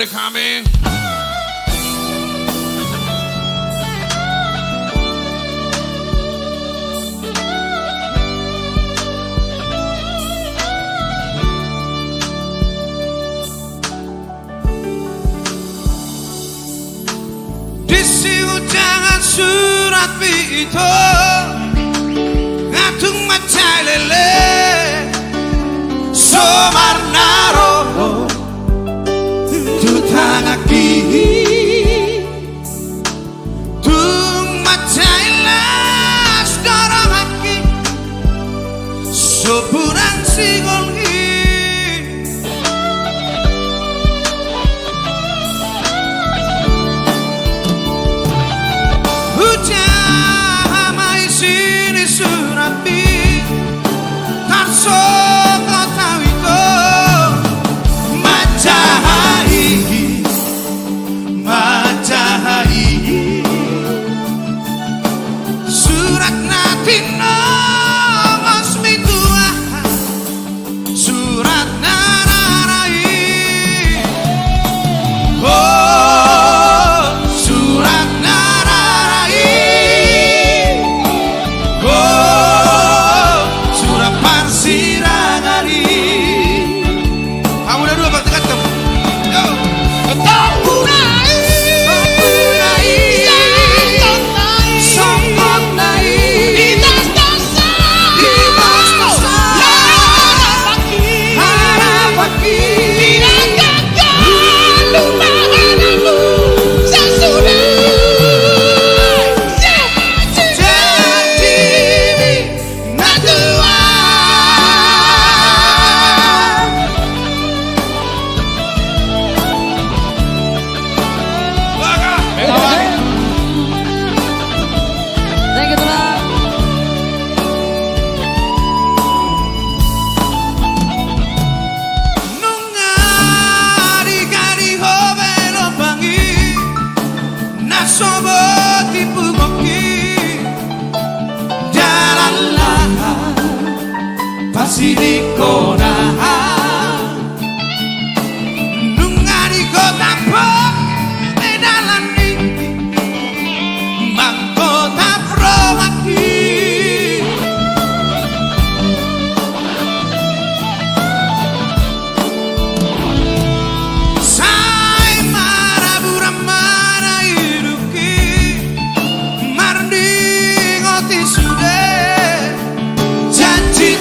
Everybody coming. Disi ujangan surat itu ngatung macai lele somarnaro tutangaki tung macai las dorongaki sopurang sigolgi Jamai sini surapi Tarso kota wito Majahai Majahai Surat natino Masmi tua Surat nararai Oh Surat Silicona nungari kota po medalani mangkota promaki sai marabura mana iruki mardi ngoti sude janji